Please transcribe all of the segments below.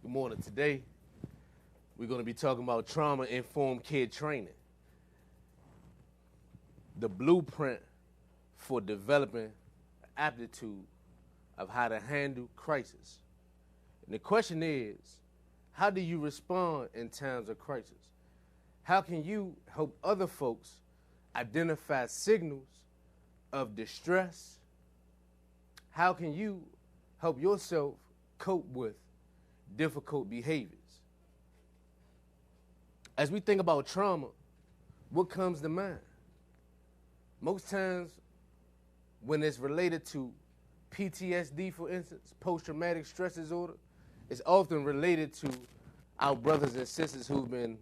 Good morning. Today, we're going to be talking about trauma-informed kid training, the blueprint for developing aptitude of how to handle crisis. And the question is, how do you respond in times of crisis? How can you help other folks identify signals of distress? How can you help yourself cope with difficult behaviors? As we think about trauma, what comes to mind? Most times when it's related to PTSD, for instance, post-traumatic stress disorder, it's often related to our brothers and sisters who've been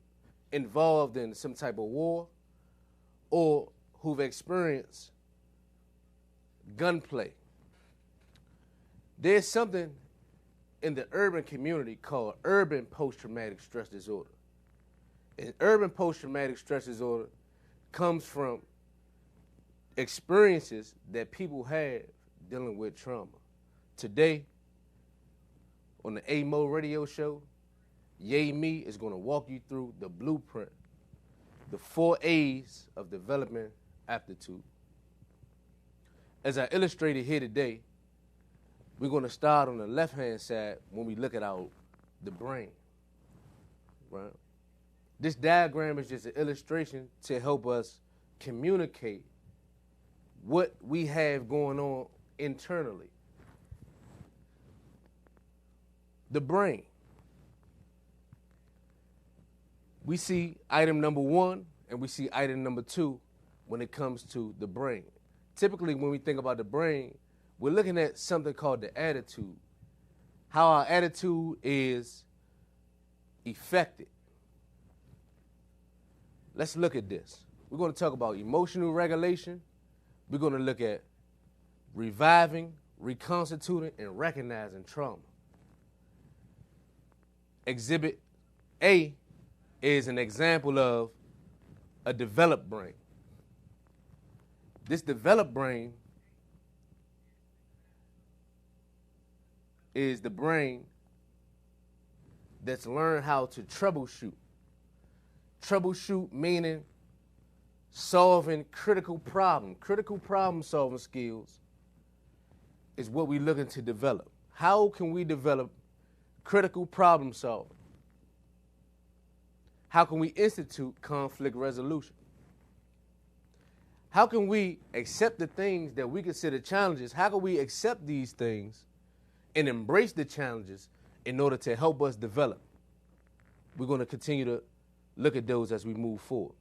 involved in some type of war or who've experienced gunplay. There's something in the urban community called urban post-traumatic stress disorder. And urban post-traumatic stress disorder comes from experiences that people have dealing with trauma. Today, on the A-Mo radio show, Yay Me is going to walk you through the blueprint, the 4 A's of developing aptitude. As I illustrated here today, we're going to start on the left-hand side when we look at the brain, right? This diagram is just an illustration to help us communicate what we have going on internally. The brain. We see item number 1 and we see item number 2 when it comes to the brain. Typically, when we think about the brain, we're looking at something called the attitude, how our attitude is affected. Let's look at this. We're going to talk about emotional regulation. We're going to look at reviving, reconstituting, and recognizing trauma. Exhibit A is an example of a developed brain. This developed brain is the brain that's learned how to troubleshoot. Troubleshoot meaning solving critical problems. Critical problem solving skills is what we're looking to develop. How can we develop critical problem solving? How can we institute conflict resolution? How can we accept the things that we consider challenges? How can we accept these things and embrace the challenges in order to help us develop? We're going to continue to look at those as we move forward.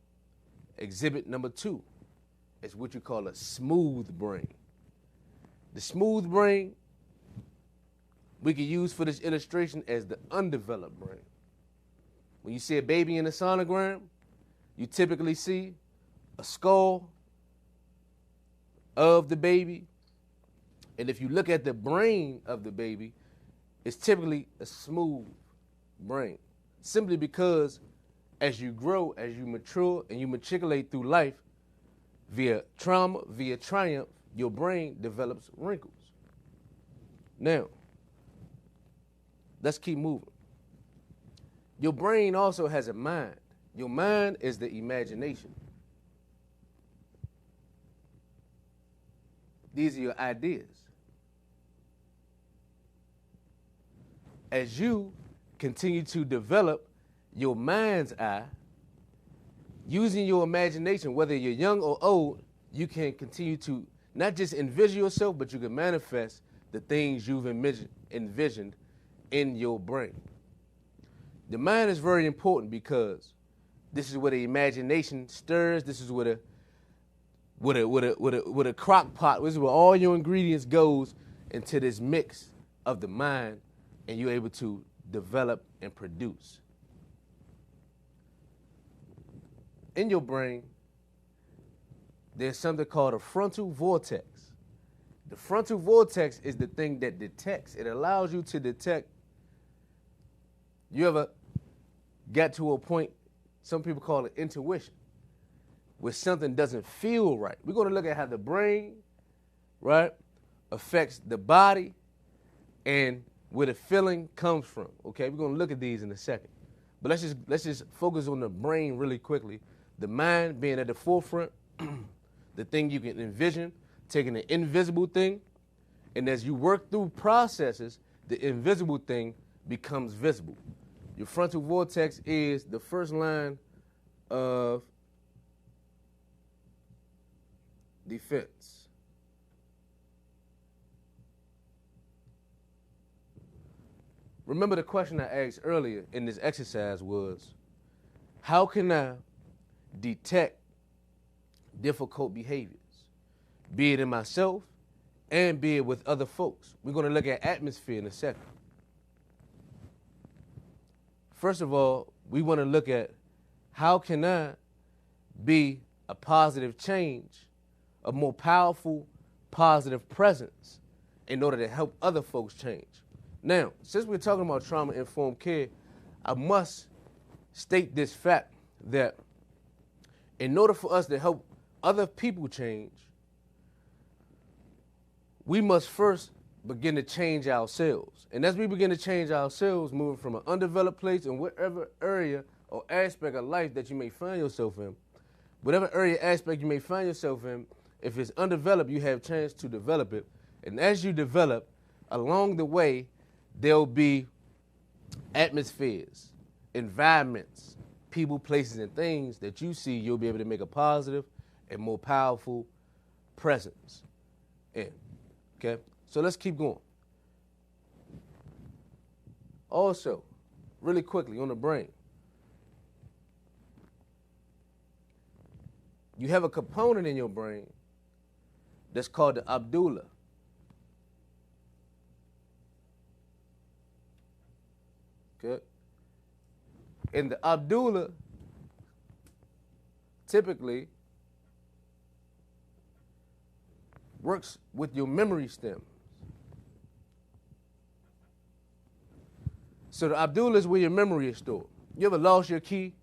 Exhibit number 2 is what you call a smooth brain. The smooth brain we can use for this illustration as the undeveloped brain. When you see a baby in a sonogram, you typically see a skull of the baby. And if you look at the brain of the baby, it's typically a smooth brain. Simply because as you grow, as you mature, and you matriculate through life, via trauma, via triumph, your brain develops wrinkles. Now, let's keep moving. Your brain also has a mind. Your mind is the imagination. These are your ideas. As you continue to develop your mind's eye, using your imagination, whether you're young or old, you can continue to not just envision yourself, but you can manifest the things you've envisioned in your brain. The mind is very important because this is where the imagination stirs. This is where the crock pot, this is where all your ingredients goes into this mix of the mind, and you're able to develop and produce. In your brain, there's something called a frontal vortex. The frontal vortex is the thing that detects. It allows you to detect. You ever got to a point, some people call it intuition, where something doesn't feel right? We're going to look at how the brain, right, affects the body and where the feeling comes from. Okay, we're gonna look at these in a second. But let's just focus on the brain really quickly. The mind being at the forefront, the thing you can envision, taking the invisible thing, and as you work through processes, the invisible thing becomes visible. Your frontal vortex is the first line of defense. Remember the question I asked earlier in this exercise was, how can I detect difficult behaviors, be it in myself and be it with other folks? We're going to look at atmosphere in a second. First of all, we want to look at how can I be a positive change, a more powerful, positive presence in order to help other folks change. Now, since we're talking about trauma-informed care, I must state this fact that in order for us to help other people change, we must first begin to change ourselves. And as we begin to change ourselves, moving from an undeveloped place in whatever area or aspect of life that you may find yourself in, whatever area, aspect you may find yourself in, if it's undeveloped, you have a chance to develop it. And as you develop, along the way, there'll be atmospheres, environments, people, places, and things that you see you'll be able to make a positive and more powerful presence in. Okay? So let's keep going. Also, really quickly on the brain, you have a component in your brain that's called the amygdala. Okay? And the amygdala typically works with your memory stems. So the amygdala is where your memory is stored. You ever lost your key?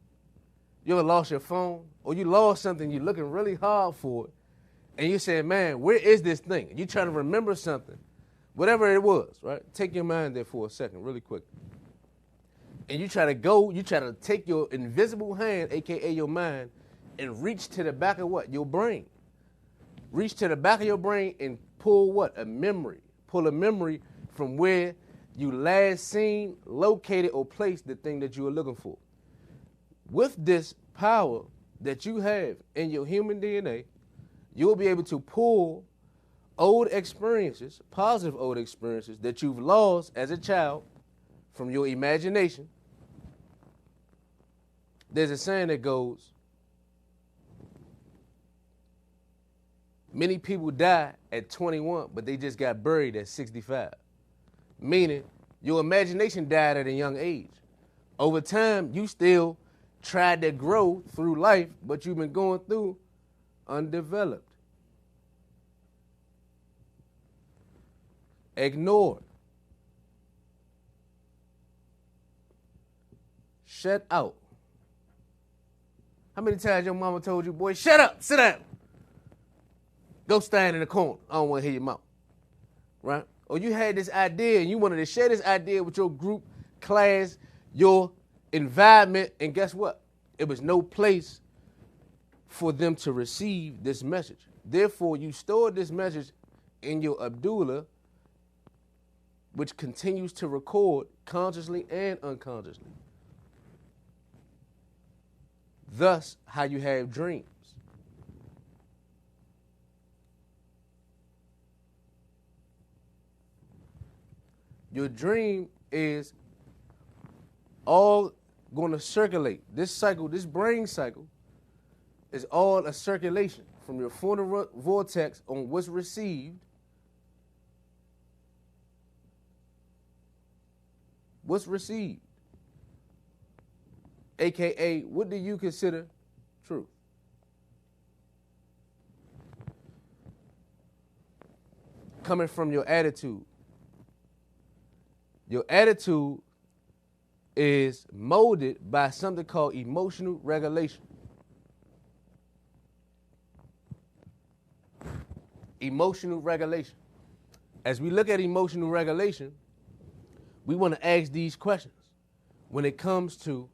You ever lost your phone? Or you lost something, you're looking really hard for it, and you say, man, where is this thing? And you're trying to remember something, whatever it was, right? Take your mind there for a second, really quick. And you try to take your invisible hand, AKA your mind, and reach to the back of what? Your brain. Reach to the back of your brain and pull what? A memory. Pull a memory from where you last seen, located, or placed the thing that you were looking for. With this power that you have in your human DNA, you'll be able to pull old experiences, positive old experiences that you've lost as a child from your imagination. There's a saying that goes, many people die at 21, but they just got buried at 65. Meaning, your imagination died at a young age. Over time, you still tried to grow through life, but you've been going through undeveloped. Ignored. Shut out. How many times your mama told you, boy, shut up, sit down. Go stand in the corner. I don't want to hear your mouth. Right? Or you had this idea and you wanted to share this idea with your group, class, your environment, and guess what? It was no place for them to receive this message. Therefore, you stored this message in your amygdala, which continues to record consciously and unconsciously. Thus, how you have dreams. Your dream is all going to circulate. This cycle, this brain cycle, is all a circulation from your frontal vortex on what's received. What's received? AKA, what do you consider truth? Coming from your attitude. Your attitude is molded by something called emotional regulation. Emotional regulation. As we look at emotional regulation, We want to ask these questions when it comes to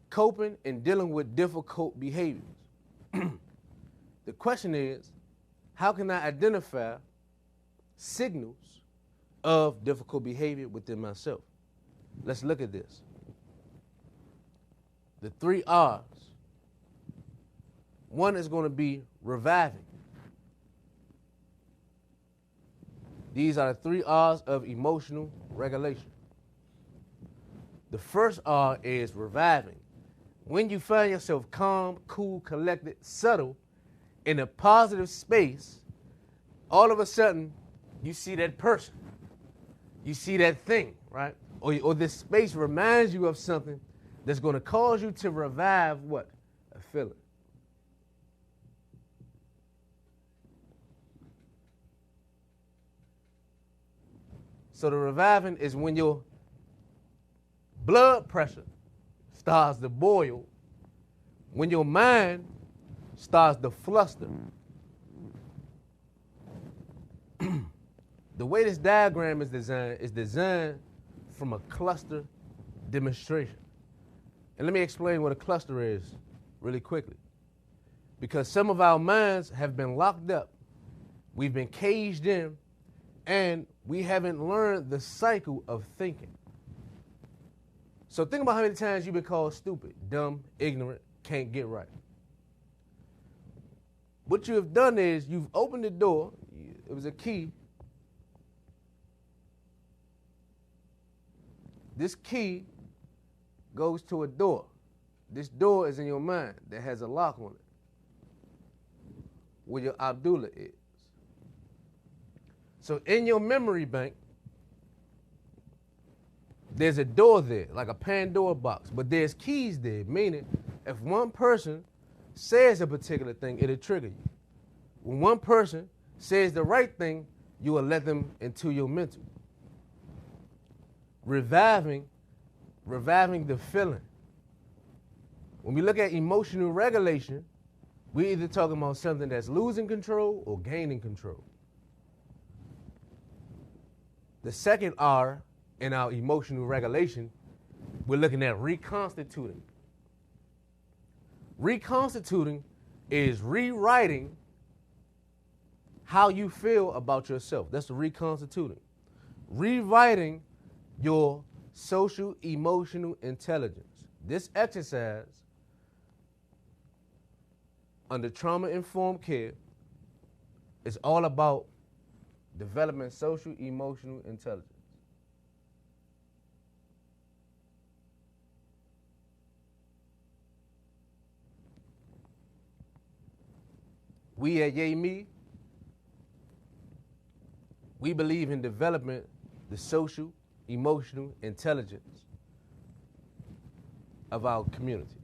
coping and dealing with difficult behaviors. The question is, how can I identify signals of difficult behavior within myself? Let's look at this. The 3 R's. One is going to be reviving. These are the 3 R's of emotional regulation. The first R is reviving. When you find yourself calm, cool, collected, subtle, in a positive space, all of a sudden, you see that person. You see that thing, right? Or this space reminds you of something that's going to cause you to revive what? A feeling. So the reviving is when your blood pressure starts to boil, when your mind starts to fluster. The way this diagram is designed from a cluster demonstration. And let me explain what a cluster is really quickly. Because some of our minds have been locked up, we've been caged in, and we haven't learned the cycle of thinking. So think about how many times you've been called stupid, dumb, ignorant, can't get right. What you have done is you've opened the door, it was a key. This key goes to a door. This door is in your mind that has a lock on it, where your Abdullah is. So in your memory bank, there's a door there, like a Pandora box, but there's keys there, meaning if one person says a particular thing, it'll trigger you. When one person says the right thing, you will let them into your mental. Reviving the feeling. When we look at emotional regulation, we're either talking about something that's losing control or gaining control. The second R in our emotional regulation, we're looking at reconstituting. Reconstituting is rewriting how you feel about yourself. That's the reconstituting. Rewriting your social emotional intelligence. This exercise under trauma-informed care is all about developing social emotional intelligence. We at Yay Me, we believe in developing the social emotional intelligence of our community.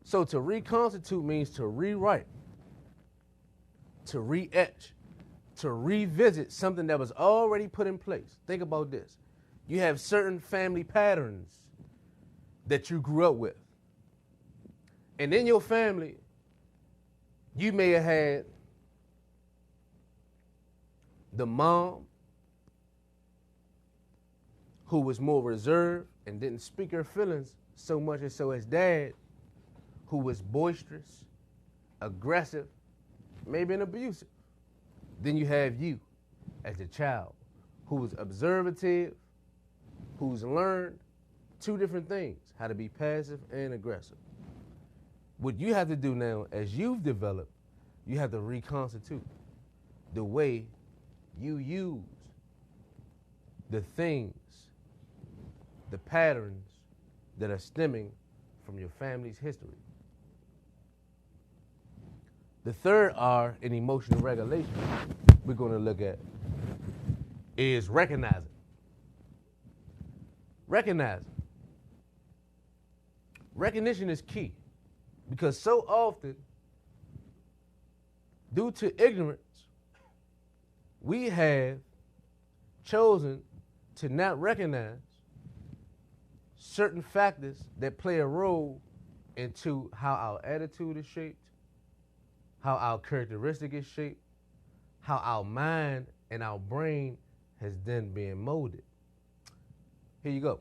So to reconstitute means to rewrite, to re-etch, to revisit something that was already put in place. Think about this. You have certain family patterns that you grew up with. And in your family, you may have had the mom who was more reserved and didn't speak her feelings so much as so as dad, who was boisterous, aggressive, maybe an abusive. Then you have you as a child who was observative, who's learned 2 different things, how to be passive and aggressive. What you have to do now, as you've developed, you have to reconstitute the way you use the things, the patterns that are stemming from your family's history. The third R in emotional regulation we're going to look at is recognizing. Recognizing. Recognition is key because so often, due to ignorance, we have chosen to not recognize certain factors that play a role into how our attitude is shaped, how our characteristic is shaped, how our mind and our brain has then been molded. Here you go.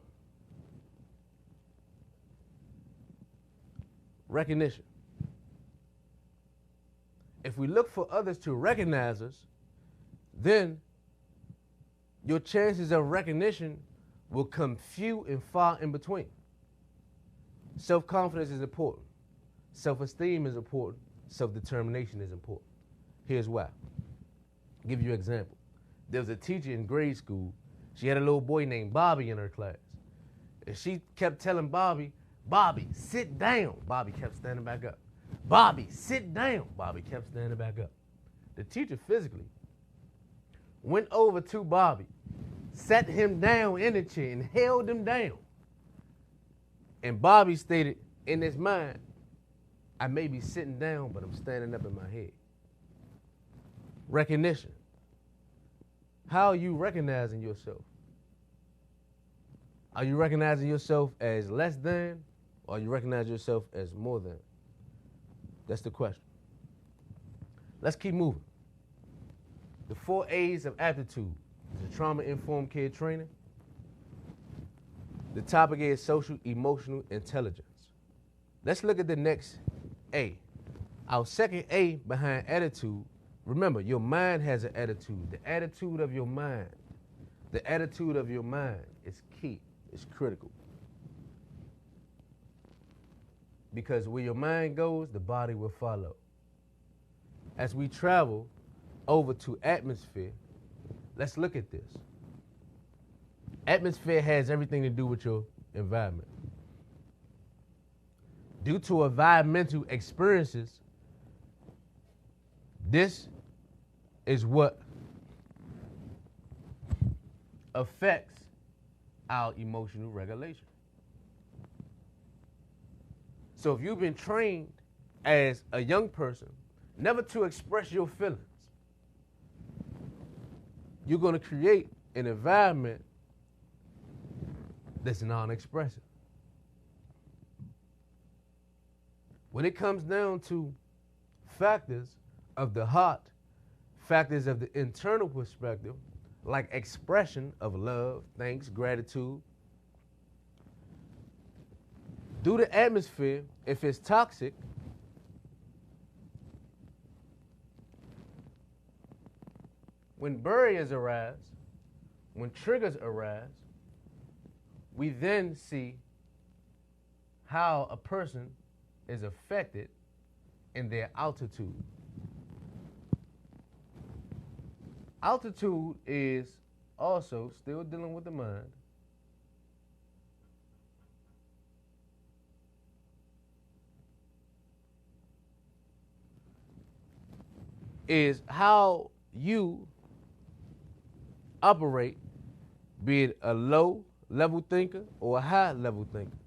Recognition. If we look for others to recognize us, then your chances of recognition will come few and far in between. Self-confidence is important. Self-esteem is important. Self-determination is important. Here's why. I'll give you an example. There was a teacher in grade school. She had a little boy named Bobby in her class. And she kept telling Bobby, Bobby, sit down. Bobby kept standing back up. Bobby, sit down. Bobby kept standing back up. The teacher physically went over to Bobby, sat him down in the chair, and held him down. And Bobby stated in his mind, I may be sitting down, but I'm standing up in my head. Recognition. How are you recognizing yourself? Are you recognizing yourself as less than, or you recognize yourself as more than? That's the question. Let's keep moving. The 4 A's of aptitude is a trauma-informed kid training. The topic is social emotional intelligence. Let's look at the next A. Our second A behind attitude. Remember, your mind has an attitude. The attitude of your mind. The attitude of your mind is key. It's critical. Because where your mind goes, the body will follow. As we travel over to atmosphere, let's look at this. Atmosphere has everything to do with your environment. Due to environmental experiences, this is what affects our emotional regulation. So if you've been trained as a young person never to express your feelings, you're going to create an environment that's non-expressive. When it comes down to factors of the heart, factors of the internal perspective, like expression of love, thanks, gratitude, due to atmosphere, if it's toxic, when barriers arise, when triggers arise, we then see how a person is affected in their altitude. Altitude is also still dealing with the mind. Is how you operate, be it a low level thinker or a high level thinker.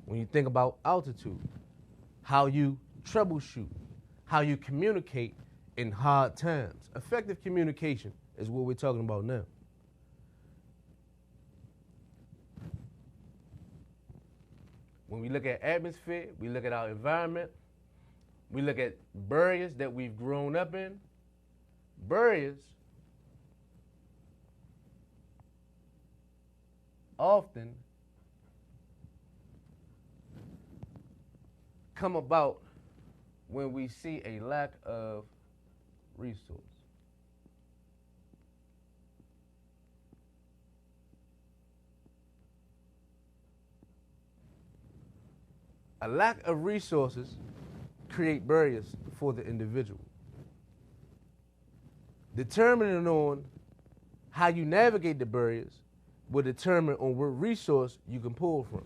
When you think about altitude, how you troubleshoot, how you communicate in hard times. Effective communication is what we're talking about now. When we look at atmosphere, we look at our environment, we look at barriers that we've grown up in. Barriers often come about when we see a lack of resource. A lack of resources create barriers for the individual. Determining on how you navigate the barriers will determine on what resource you can pull from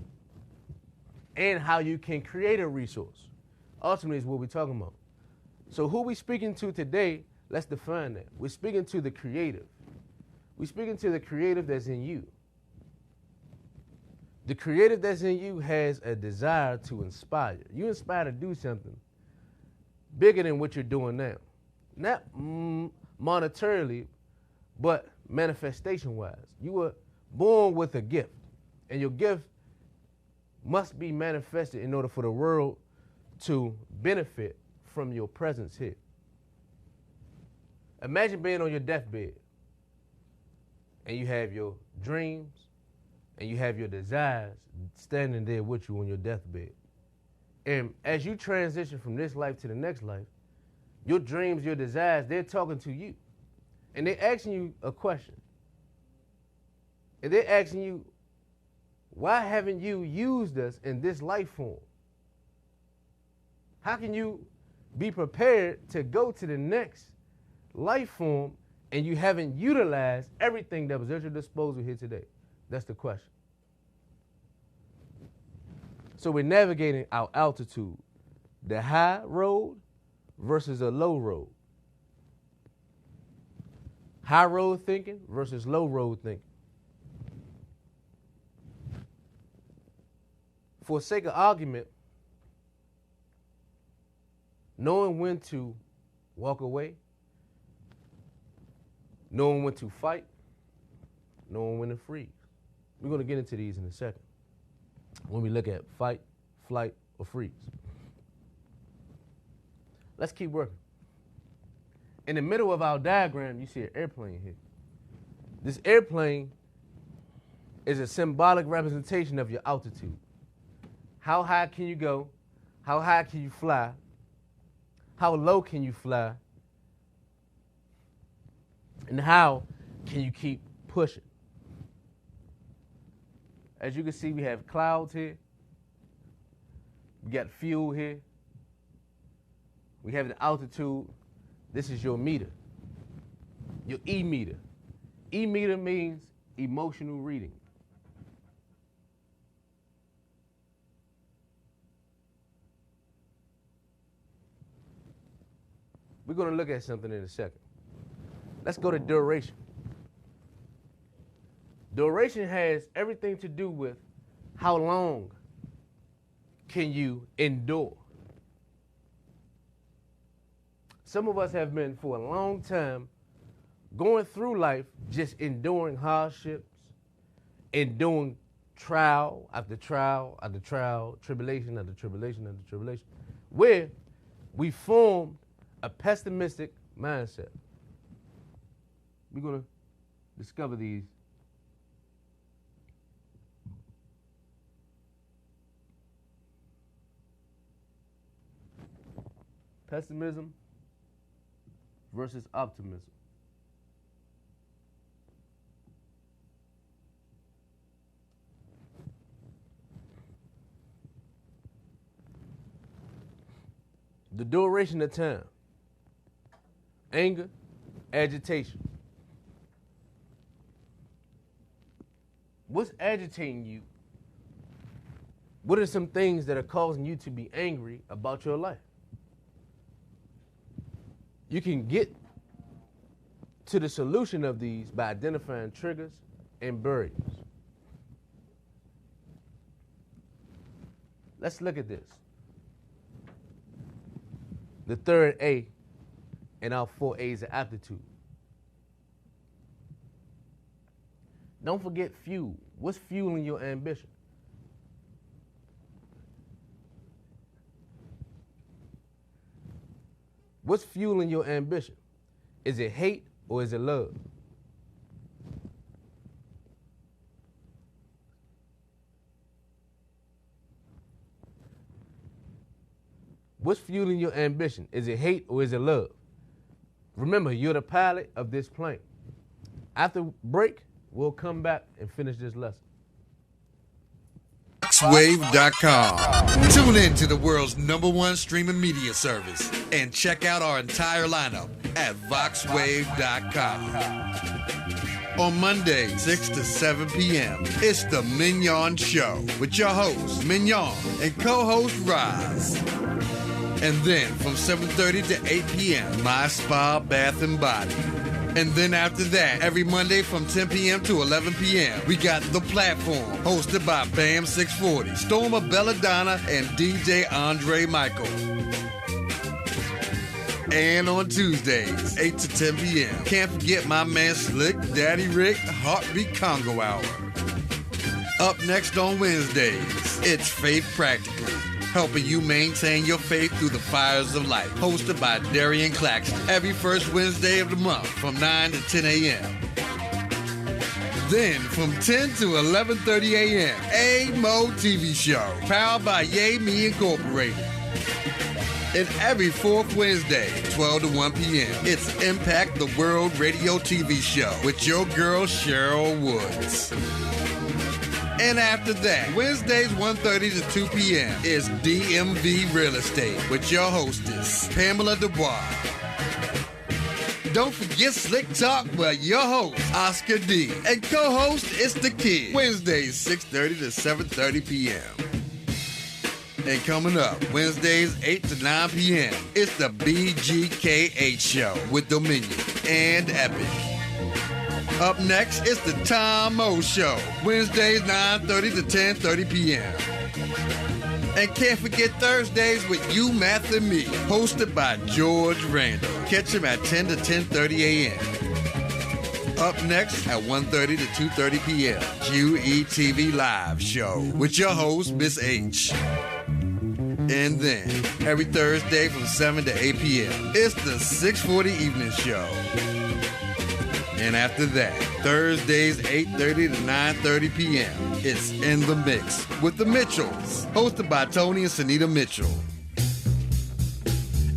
and how you can create a resource. Ultimately is what we're talking about. So who we speaking to today, let's define that. We're speaking to the creative. We're speaking to the creative that's in you. The creative that's in you has a desire to inspire. You inspire to do something bigger than what you're doing now. Not monetarily, but manifestation-wise. You were born with a gift, and your gift must be manifested in order for the world to benefit from your presence here. Imagine being on your deathbed, and you have your dreams, and you have your desires standing there with you on your deathbed. And as you transition from this life to the next life, your dreams, your desires, they're talking to you. And they're asking you a question. And they're asking you, why haven't you used us in this life form? How can you be prepared to go to the next life form and you haven't utilized everything that was at your disposal here today? That's the question. So we're navigating our altitude, the high road versus a low road. High road thinking versus low road thinking. For sake of argument, knowing when to walk away, knowing when to fight, knowing when to freeze. We're going to get into these in a second when we look at fight, flight, or freeze. Let's keep working. In the middle of our diagram, you see an airplane here. This airplane is a symbolic representation of your altitude. How high can you go? How high can you fly? How low can you fly? And how can you keep pushing? As you can see, we have clouds here. We got fuel here. We have the altitude. This is your meter, your E-meter. E-meter means emotional reading. We're going to look at something in a second. Let's go to duration. Duration has everything to do with how long can you endure. Some of us have been for a long time going through life just enduring hardships, enduring trial after trial after trial, tribulation after tribulation after tribulation, where we formed a pessimistic mindset. We're going to discover these. Pessimism versus optimism. The duration of time. Anger, agitation. What's agitating you? What are some things that are causing you to be angry about your life? You can get to the solution of these by identifying triggers and barriers. Let's look at this. The third A in our 4 A's of aptitude. Don't forget fuel. What's fueling your ambition? What's fueling your ambition? Is it hate or is it love? What's fueling your ambition? Is it hate or is it love? Remember, you're the pilot of this plane. After break, we'll come back and finish this lesson. VoxWave.com. Tune in to the world's #1 streaming media service and check out our entire lineup at VoxWave.com. On Monday, 6 to 7 p.m., it's the Mignon Show with your host, Mignon, and co-host, Roz. And then from 7:30 to 8 p.m., My Spa, Bath & Body. And then after that, every Monday from 10 p.m. to 11 p.m., we got The Platform, hosted by Bam 640, Storma Belladonna, and DJ Andre Michael. And on Tuesdays, 8 to 10 p.m., can't forget my man Slick, Daddy Rick, Heartbeat Congo Hour. Up next on Wednesdays, it's Faith Practically, helping you maintain your faith through the fires of life. Hosted by Darian Claxton every first Wednesday of the month from 9 to 10 a.m. Then from 10 to 11:30 a.m., A-Mo TV show, powered by Yay Me Incorporated. And every fourth Wednesday, 12 to 1 p.m., it's Impact the World Radio TV show with your girl, Cheryl Woods. And after that, Wednesdays 1:30 to 2 p.m. is DMV Real Estate with your hostess, Pamela Dubois. Don't forget Slick Talk with your host, Oscar D. And co-host is The Kid. Wednesdays 6:30 to 7:30 p.m. And coming up, Wednesdays 8 to 9 p.m., it's the BGKH show with Dominion and Epic. Up next, it's the Tom O Show, Wednesdays 9:30 to 10:30 p.m. And can't forget Thursdays with You, Math, and Me, hosted by George Randall. Catch him at 10 to 10:30 a.m. Up next at 1:30 to 2:30 p.m., QETV Live Show with your host, Miss H. And then, every Thursday from 7 to 8 p.m., it's the 640 Evening Show. And after that, Thursdays 8:30 to 9:30 p.m., it's In the Mix with the Mitchells, hosted by Tony and Sunita Mitchell.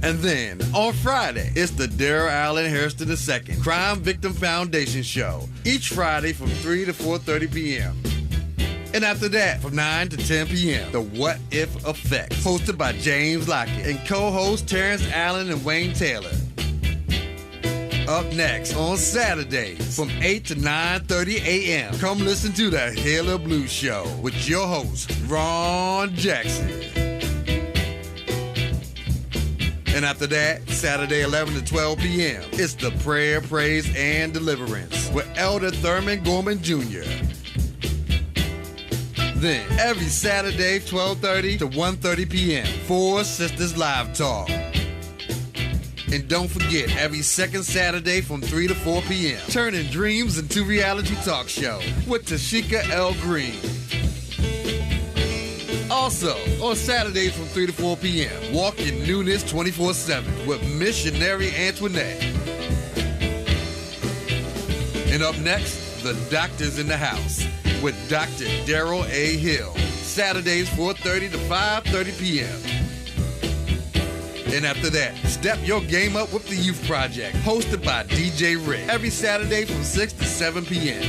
And then, on Friday, it's the Darrell Allen Hairston II Crime Victim Foundation Show, each Friday from 3 to 4:30 p.m. And after that, from 9 to 10 p.m., the What If Effect, hosted by James Lockett and co-hosts Terrence Allen and Wayne Taylor. Up next on Saturdays from 8 to 9:30 a.m., come listen to the Halo Blues Show with your host, Ron Jackson. And after that, Saturday 11 to 12 p.m., it's the Prayer, Praise, and Deliverance with Elder Thurman Gorman Jr. Then, every Saturday, 12:30 to 1:30 p.m., Four Sisters Live Talk. And don't forget, every second Saturday from 3 to 4 p.m., turning dreams into reality talk show with Tashika L. Green. Also, on Saturdays from 3 to 4 p.m., walk in newness 24/7 with Missionary Antoinette. And up next, the Doctor's in the House with Dr. Daryl A. Hill, Saturdays 4:30 to 5:30 p.m. And after that, step your game up with the Youth Project, hosted by DJ Rick, every Saturday from 6 to 7 p.m.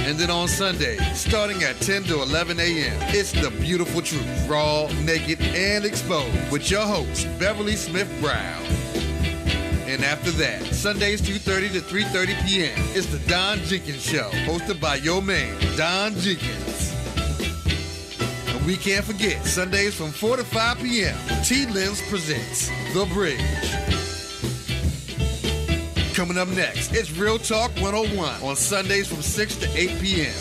And then on Sunday, starting at 10 to 11 a.m., it's The Beautiful Truth, raw, naked, and exposed with your host, Beverly Smith Brown. And after that, Sundays 2:30 to 3:30 p.m., it's the Don Jenkins Show, hosted by your man, Don Jenkins. And we can't forget, Sundays from 4 to 5 p.m., T-Limbs presents The Bridge. Coming up next, it's Real Talk 101 on Sundays from 6 to 8 p.m.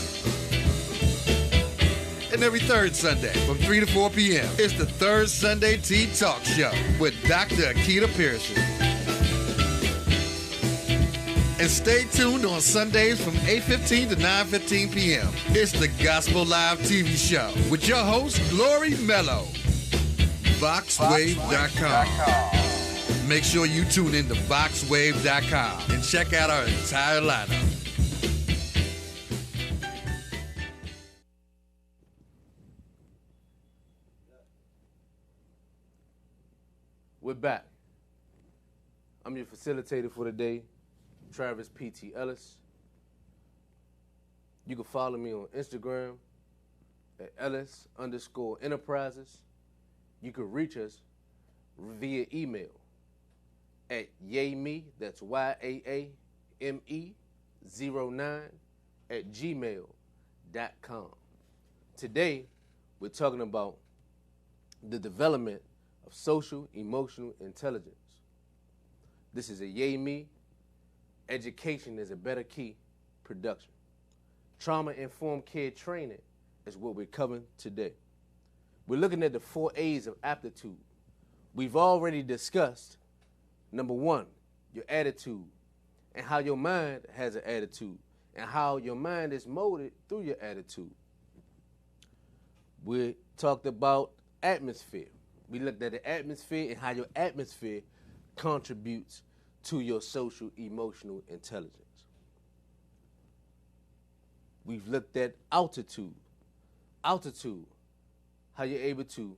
And every third Sunday from 3 to 4 p.m., it's the Third Sunday Tea Talk Show with Dr. Akita Pearson. And stay tuned on Sundays from 8:15 to 9:15 p.m. It's the Gospel Live TV show with your host, Glory Mello. VoxWave.com. Make sure you tune in to VoxWave.com and check out our entire lineup. We're back. I'm your facilitator for the day, Travis P.T. Ellis. You can follow me on Instagram at Ellis_Enterprises. You can reach us via email at yayme, that's YAAME 09 at gmail.com. Today, we're talking about the development of social emotional intelligence. This is a Yay Me, Education is a Better Key production. Trauma-informed care training is what we're covering today. We're looking at the 4 A's of aptitude. We've already discussed, number 1, your attitude, and how your mind has an attitude, and how your mind is molded through your attitude. We talked about atmosphere. We looked at the atmosphere and how your atmosphere contributes to your social emotional intelligence. We've looked at altitude, how you're able to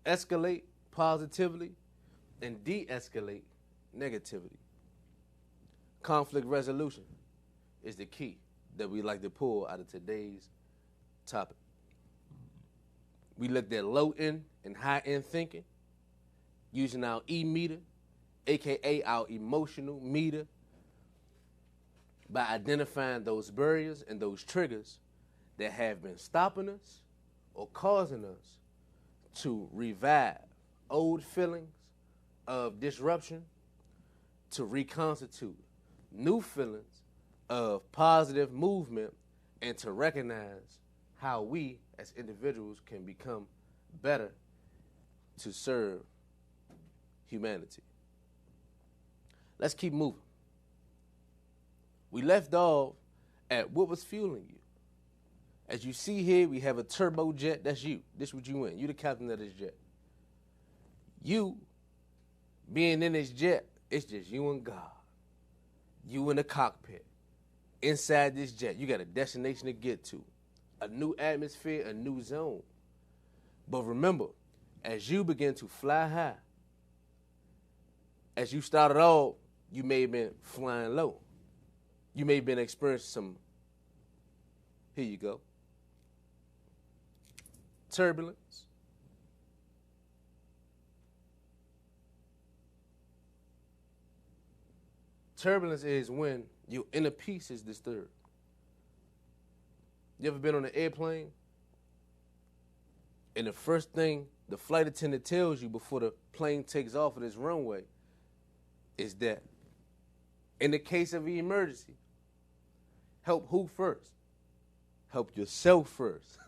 escalate positively and de-escalate negativity. Conflict resolution is the key that we like to pull out of today's topic. We looked at low end and high end thinking using our E-meter, aka our emotional meter, by identifying those barriers and those triggers that have been stopping us or causing us to revive old feelings of disruption, to reconstitute new feelings of positive movement, and to recognize how we as individuals can become better to serve humanity. Let's keep moving. We left off at what was fueling you. As you see here, we have a turbo jet. That's you. This is what you in. You the captain of this jet. You being in this jet, it's just you and God. You in the cockpit. Inside this jet, you got a destination to get to. A new atmosphere, a new zone. But remember, as you begin to fly high, as you started off, you may have been flying low. You may have been experiencing some, here you go, turbulence. Turbulence is when your inner peace is disturbed. You ever been on an airplane? And the first thing the flight attendant tells you before the plane takes off of this runway is that in the case of an emergency, help who first? Help yourself first.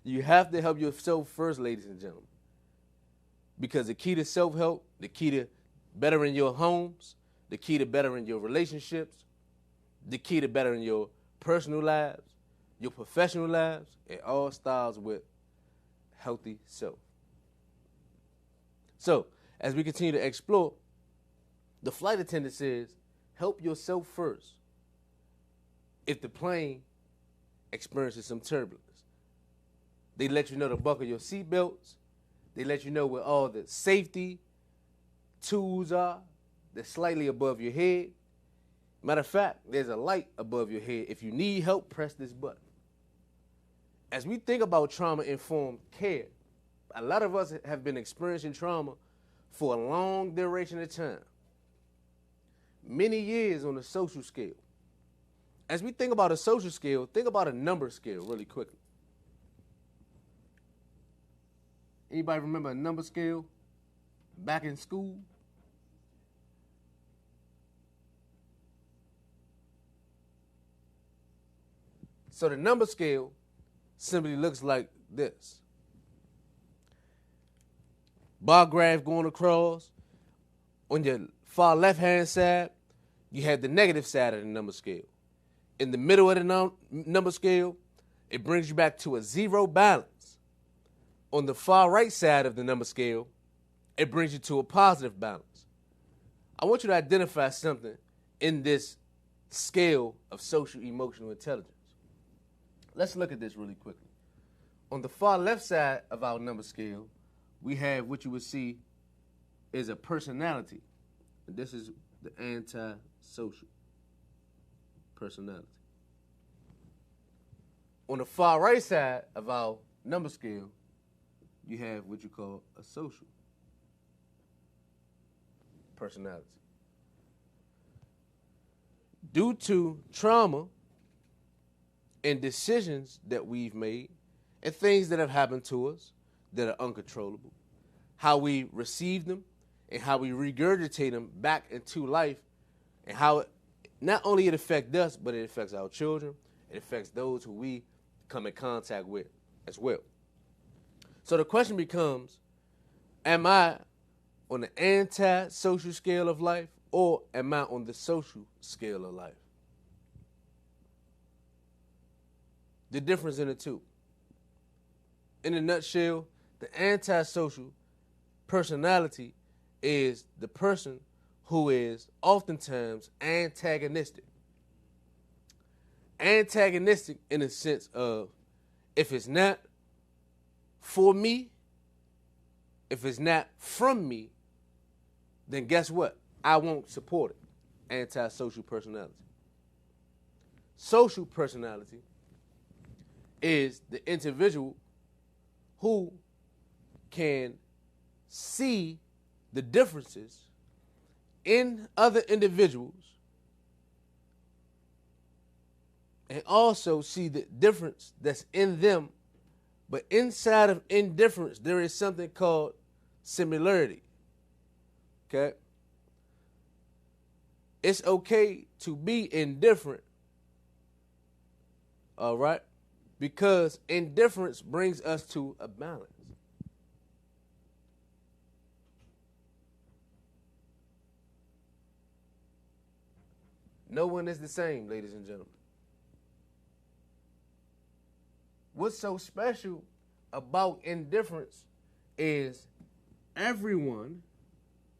You have to help yourself first, ladies and gentlemen. Because the key to self-help, the key to bettering your homes, the key to bettering your relationships, the key to bettering your personal lives, your professional lives, it all starts with healthy self. So, as we continue to explore, the flight attendant says, help yourself first if the plane experiences some turbulence. They let you know to buckle your seatbelts. They let you know where all the safety tools are that's slightly above your head. Matter of fact, there's a light above your head. If you need help, press this button. As we think about trauma-informed care, a lot of us have been experiencing trauma for a long duration of time. Many years on a social scale. As we think about a social scale, think about a number scale really quickly. Anybody remember a number scale back in school? So the number scale simply looks like this. Bar graph going across. On your far left-hand side, you have the negative side of the number scale. In the middle of the number scale, it brings you back to a zero balance. On the far right side of the number scale, it brings you to a positive balance. I want you to identify something in this scale of social emotional intelligence. Let's look at this really quickly. On the far left side of our number scale, we have what you would see is a personality. And this is the anti-social personality. On the far right side of our number scale, you have what you call a social personality. Due to trauma and decisions that we've made and things that have happened to us that are uncontrollable, how we receive them and how we regurgitate them back into life, and how not only it affects us, but it affects our children, it affects those who we come in contact with as well. So the question becomes, am I on the anti-social scale of life, or am I on the social scale of life? The difference in the two. In a nutshell, the antisocial personality is the person who is oftentimes antagonistic. Antagonistic in the sense of, if it's not for me, if it's not from me, then guess what? I won't support it. Antisocial personality. Social personality is the individual who can see the differences in other individuals and also see the difference that's in them, but inside of indifference, there is something called similarity. Okay? It's okay to be indifferent, all right? Because indifference brings us to a balance. No one is the same, ladies and gentlemen. What's so special about indifference is everyone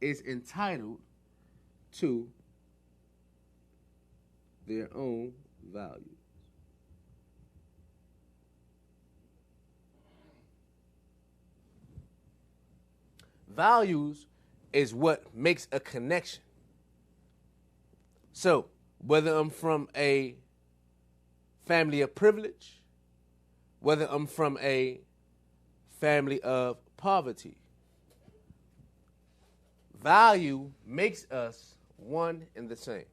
is entitled to their own values. Values is what makes a connection. So, whether I'm from a family of privilege, whether I'm from a family of poverty, value makes us one and the same.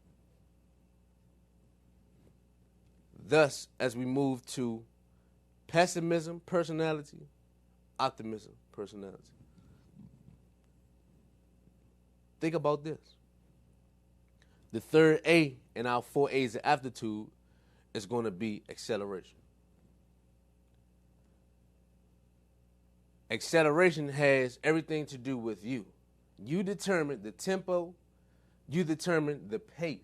Thus, as we move to pessimism, personality, optimism, personality. Think about this. The third A in our 4 A's of aptitude is going to be acceleration. Acceleration has everything to do with you. You determine the tempo, you determine the pace.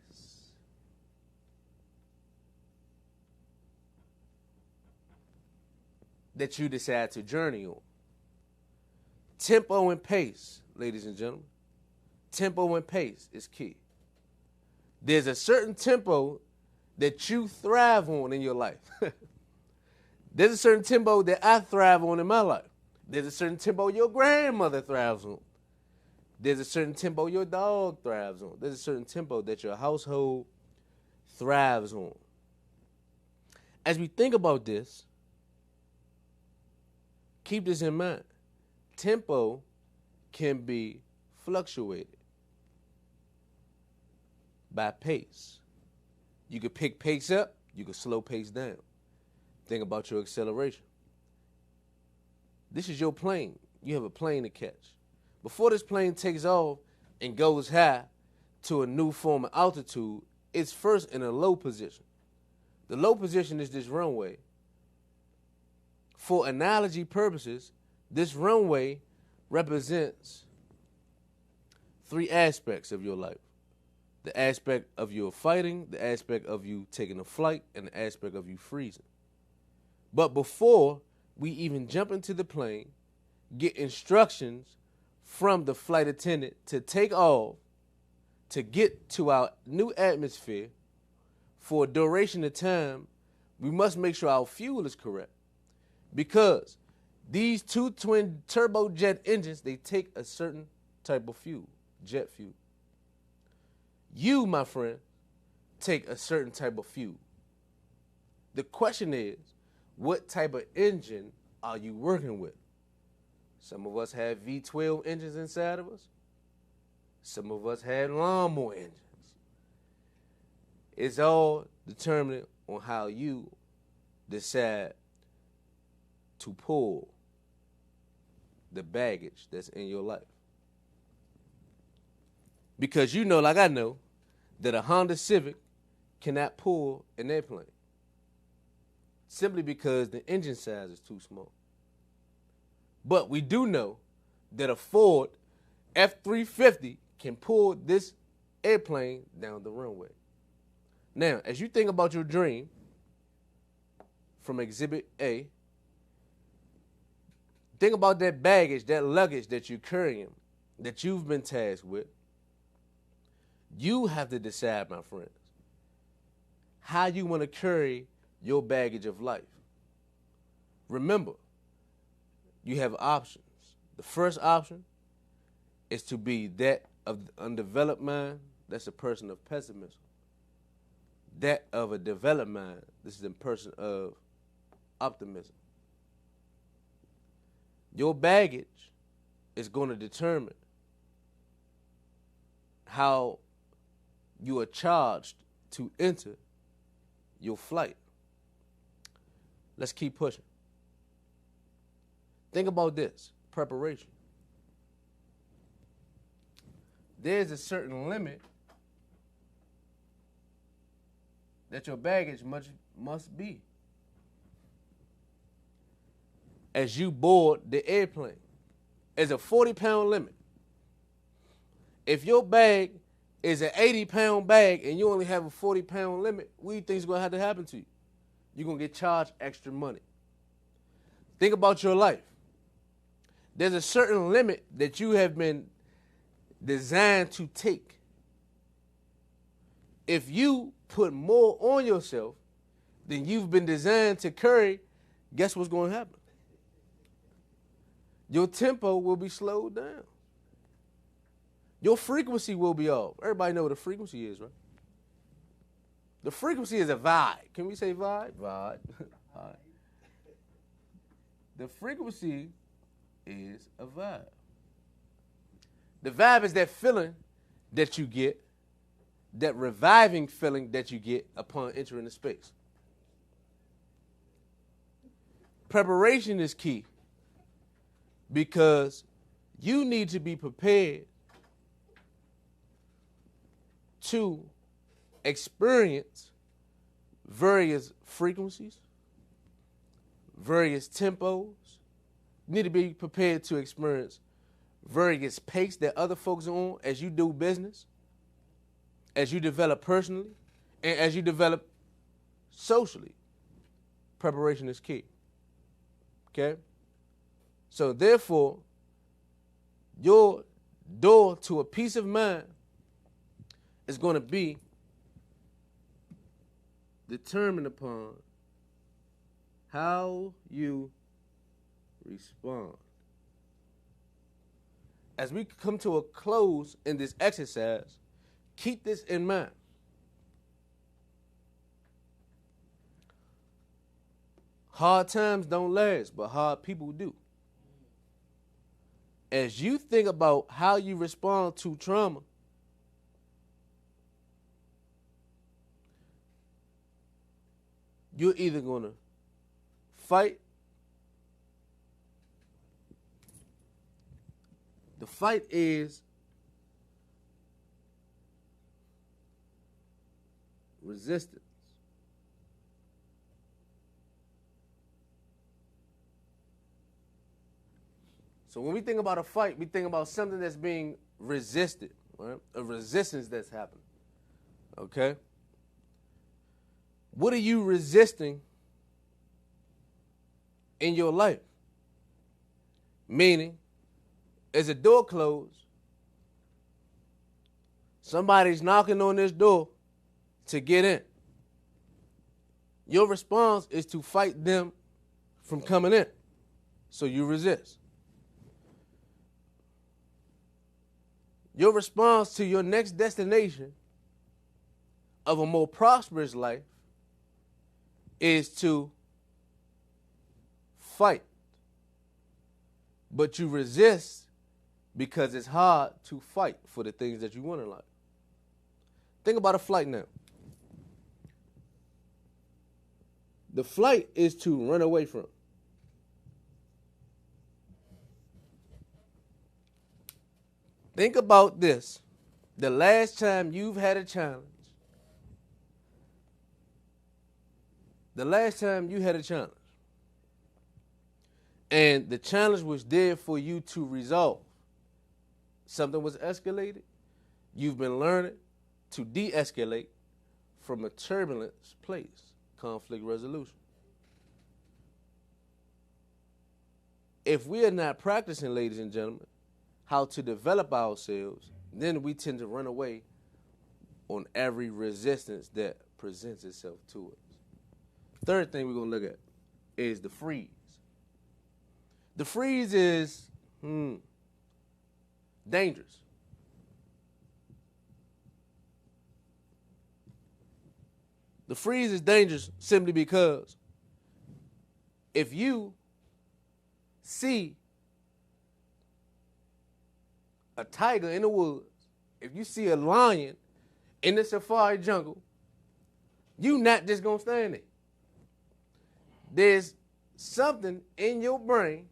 That you decide to journey on. Tempo and pace, ladies and gentlemen. Tempo and pace is key. There's a certain tempo that you thrive on in your life. There's a certain tempo that I thrive on in my life. There's a certain tempo your grandmother thrives on. There's a certain tempo your dog thrives on. There's a certain tempo that your household thrives on. As we think about this, keep this in mind. Tempo can be fluctuated by pace. You could pick pace up, you could slow pace down. Think about your acceleration. This is your plane. You have a plane to catch. Before this plane takes off and goes high to a new form of altitude, it's first in a low position. The low position is this runway. For analogy purposes, this runway represents 3 aspects of your life. The aspect of your fighting, the aspect of you taking a flight, and the aspect of you freezing. But before we even jump into the plane, get instructions from the flight attendant to take off, to get to our new atmosphere for a duration of time, we must make sure our fuel is correct. Because these 2 twin turbojet engines, they take a certain type of fuel, jet fuel. You, my friend, take a certain type of fuel. The question is, what type of engine are you working with? Some of us have V12 engines inside of us. Some of us had lawnmower engines. It's all determined on how you decide to pull the baggage that's in your life. Because you know, like I know, that a Honda Civic cannot pull an airplane. Simply because the engine size is too small. But we do know that a Ford F-350 can pull this airplane down the runway. Now, as you think about your dream from Exhibit A, think about that baggage, that luggage that you're carrying that you've been tasked with, you have to decide, my friends, how you want to carry your baggage of life. Remember, you have options. The first option is to be that of the undeveloped mind. That's a person of pessimism. That of a developed mind. This is a person of optimism. Your baggage is going to determine how you are charged to enter your flight. Let's keep pushing. Think about this, preparation. There's a certain limit that your baggage must be as you board the airplane. There's a 40-pound limit. If your bag is an 80-pound bag and you only have a 40-pound limit, what do you think is going to have to happen to you? You're going to get charged extra money. Think about your life. There's a certain limit that you have been designed to take. If you put more on yourself than you've been designed to carry, guess what's going to happen? Your tempo will be slowed down. Your frequency will be off. Everybody know what a frequency is, right? The frequency is a vibe. Can we say vibe? Vibe. All right. The frequency is a vibe. The vibe is that feeling that you get, that reviving feeling that you get upon entering the space. Preparation is key because you need to be prepared to experience various frequencies, various tempos. You need to be prepared to experience various pace that other folks are on as you do business, as you develop personally, and as you develop socially. Preparation is key. Okay? So therefore, your door to a peace of mind is going to be determined upon how you respond. As we come to a close in this exercise, keep this in mind. Hard times don't last, but hard people do. As you think about how you respond to trauma, you're either going to fight. The fight is resistance. So when we think about a fight, we think about something that's being resisted, right? A resistance that's happening. Okay? What are you resisting in your life? Meaning, is a door closed? Somebody's knocking on this door to get in. Your response is to fight them from coming in. So you resist. Your response to your next destination of a more prosperous life is to fight. But you resist because it's hard to fight for the things that you want in life. Think about a flight now. The flight is to run away from. Think about this. The last time you've had a challenge. The last time you had a challenge. And the challenge was there for you to resolve. Something was escalated. You've been learning to de-escalate from a turbulent place. Conflict resolution. If we are not practicing, ladies and gentlemen, how to develop ourselves, then we tend to run away on every resistance that presents itself to us. Third thing we're going to look at is the freeze. The freeze is dangerous. The freeze is dangerous simply because if you see a tiger in the woods, if you see a lion in the safari jungle, you not just gonna stand there. There's something in your brain,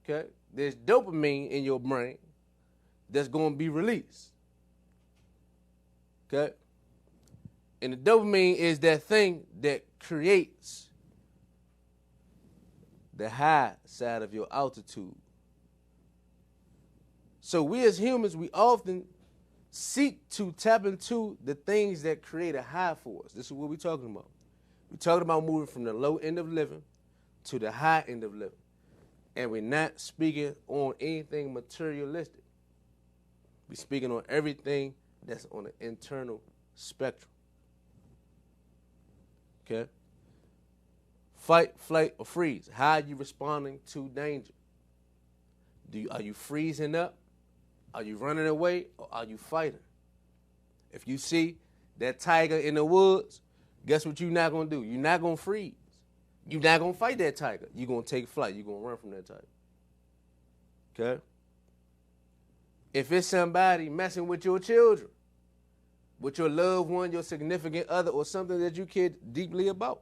okay? There's dopamine in your brain that's gonna be released, okay? And the dopamine is that thing that creates the high side of your altitude. So we as humans, we often seek to tap into the things that create a high for us. This is what we're talking about. We're talking about moving from the low end of living to the high end of living. And we're not speaking on anything materialistic. We're speaking on everything that's on the internal spectrum. Okay? Fight, flight, or freeze. How are you responding to danger? Are you freezing up? Are you running away, or are you fighting? If you see that tiger in the woods, guess what you're not going to do? You're not going to freeze. You're not going to fight that tiger. You're going to take flight. You're going to run from that tiger. Okay? If it's somebody messing with your children, with your loved one, your significant other, or something that you care deeply about,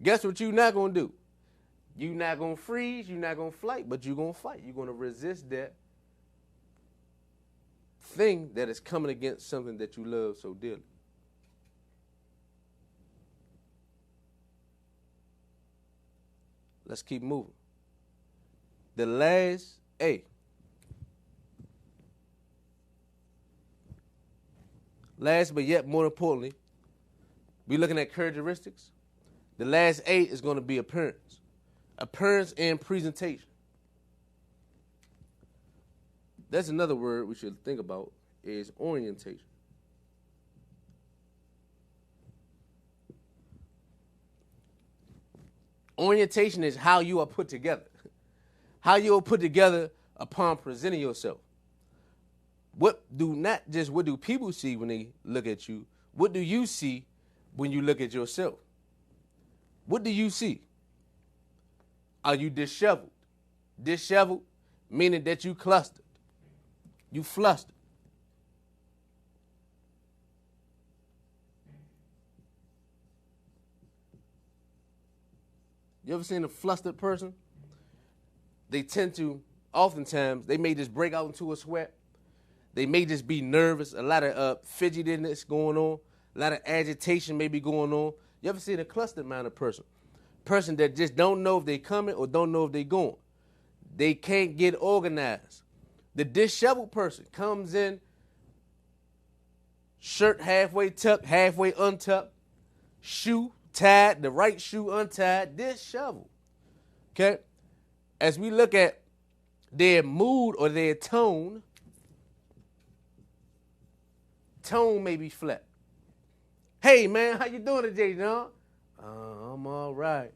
guess what you're not going to do? You're not going to freeze. You're not going to flight, but you're going to fight. You're going to resist that thing that is coming against something that you love so dearly. Let's keep moving. The last A. Last but yet more importantly, we're looking at characteristics. The last A is going to be appearance. Appearance and presentation. That's another word we should think about, is orientation. Orientation is how you are put together. How you are put together upon presenting yourself. What do people see when they look at you? What do you see when you look at yourself? What do you see? Are you disheveled? Disheveled meaning that you clustered. You flustered. You ever seen a flustered person? They tend to, oftentimes, they may just break out into a sweat. They may just be nervous, a lot of fidgetiness going on, a lot of agitation may be going on. You ever seen a clustered minded person? Person that just don't know if they coming or don't know if they going. They can't get organized. The disheveled person comes in, shirt halfway tucked, halfway untucked, shoe tied, the right shoe untied, disheveled. Okay? As we look at their mood or their tone may be flat. Hey, man, how you doing today, John? I'm all right.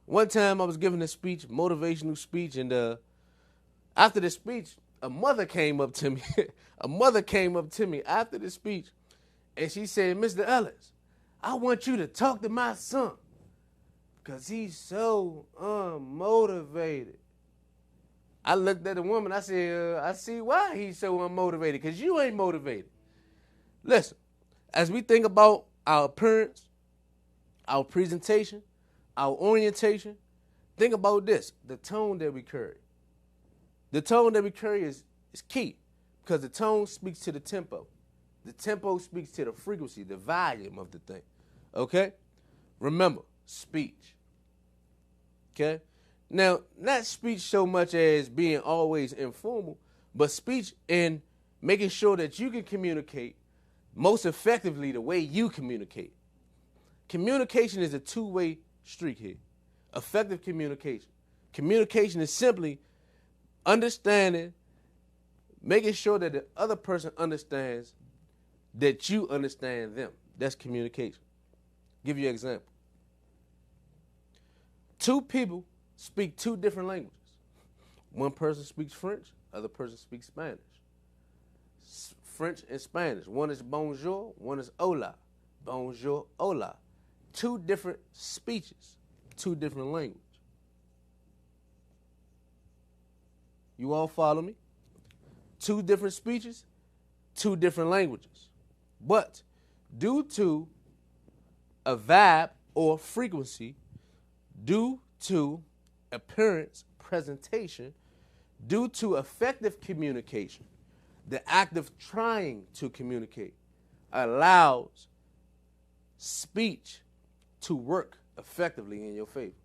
One time I was giving a speech, motivational speech, and after the speech, a mother came up to me. A mother came up to me after the speech, and she said, Mr. Ellis, I want you to talk to my son because he's so unmotivated. I looked at the woman. I said, I see why he's so unmotivated, because you ain't motivated. Listen, as we think about our appearance, our presentation, our orientation, think about this, the tone that we carry. The tone that we carry is key because the tone speaks to the tempo. The tempo speaks to the frequency, the volume of the thing. Okay? Remember, speech. Okay? Now, not speech so much as being always informal, but speech in making sure that you can communicate most effectively the way you communicate. Communication is a two-way street here. Effective communication. Communication is simply understanding, making sure that the other person understands that you understand them. That's communication. Give you an example. Two people speak two different languages. One person speaks French, other person speaks Spanish. French and Spanish. One is bonjour, one is hola. Bonjour, hola. Two different speeches, two different languages. You all follow me? Two different speeches, two different languages. But due to a vibe or frequency, due to appearance, presentation, due to effective communication, the act of trying to communicate allows speech to work effectively in your favor.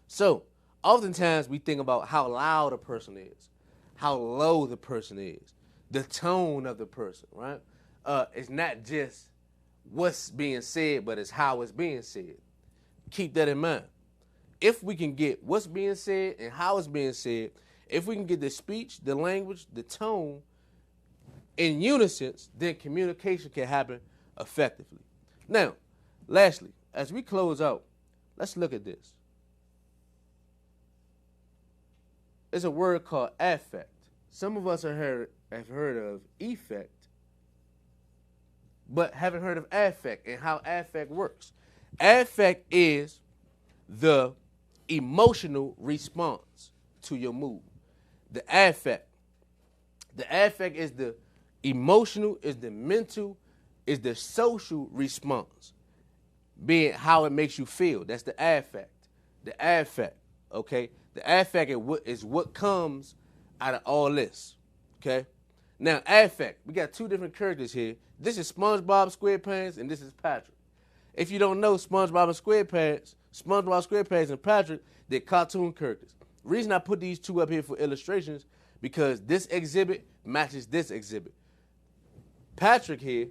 So, oftentimes we think about how loud a person is, how low the person is, the tone of the person, right? It's not just what's being said, but it's how it's being said. Keep that in mind. If we can get what's being said and how it's being said, if we can get the speech, the language, the tone in unison, then communication can happen effectively. Now, lastly, as we close out, let's look at this. There's a word called affect. Some of us have heard of effect, but haven't heard of affect and how affect works. Affect is the emotional response to your mood. The affect is the emotional, is the mental, is the social response, being how it makes you feel. That's the affect. The affect, okay? The affect is what comes out of all this, okay? Now, affect, we got two different characters here. This is SpongeBob SquarePants, and this is Patrick. If you don't know SpongeBob SquarePants and Patrick, they're cartoon characters. The reason I put these two up here for illustrations, because this exhibit matches this exhibit. Patrick here,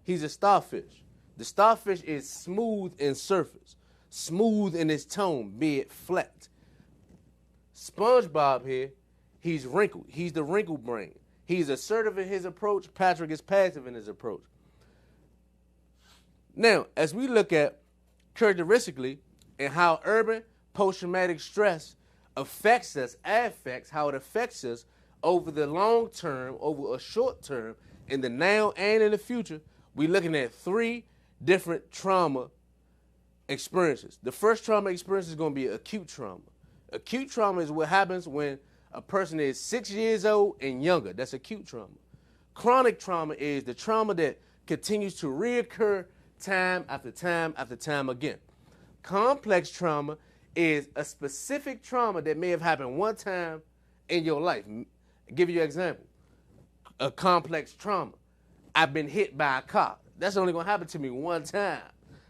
he's a starfish. The starfish is smooth in surface, smooth in its tone, be it flat. SpongeBob here, he's wrinkled. He's the wrinkle brain. He's assertive in his approach. Patrick is passive in his approach. Now, as we look at characteristically and how urban post-traumatic stress affects us, how it affects us over the long term, over a short term, in the now and in the future, we're looking at three different trauma experiences. The first trauma experience is going to be acute trauma. Acute trauma is what happens when a person is 6 years old and younger. That's acute trauma. Chronic trauma is the trauma that continues to reoccur time after time after time again. Complex trauma is a specific trauma that may have happened one time in your life. I'll give you an example. A complex trauma. I've been hit by a car. That's only going to happen to me one time.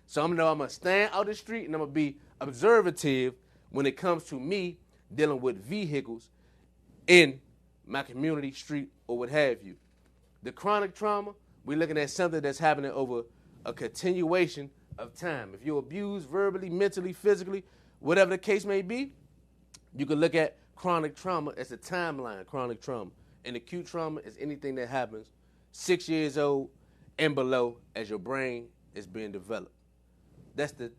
So I'm going to stand out the street and I'm going to be observative when it comes to me dealing with vehicles in my community, street, or what have you. The chronic trauma, we're looking at something that's happening over a continuation of time. If you're abused verbally, mentally, physically, whatever the case may be, you can look at chronic trauma as a timeline, chronic trauma. And acute trauma is anything that happens 6 years old and below as your brain is being developed. That's the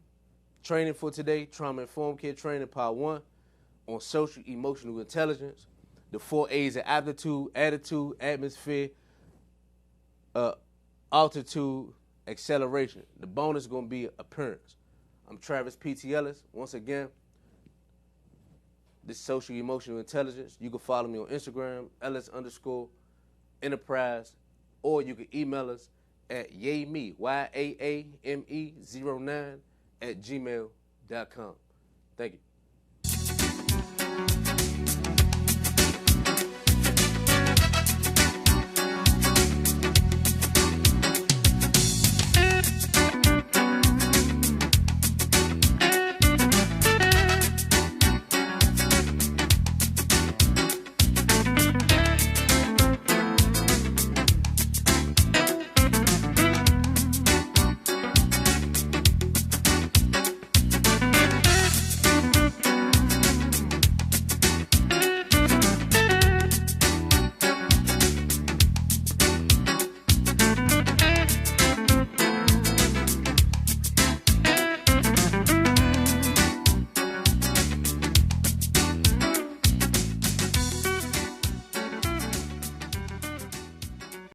training for today, Trauma-Informed Kid Training Part 1 on social emotional intelligence. The 4 A's of aptitude, attitude, atmosphere, altitude, acceleration. The bonus is going to be appearance. I'm Travis P.T. Ellis. Once again, this social emotional intelligence. You can follow me on Instagram, Ellis_Enterprise, or you can email us at yaame, YAAME09 @gmail.com. Thank you.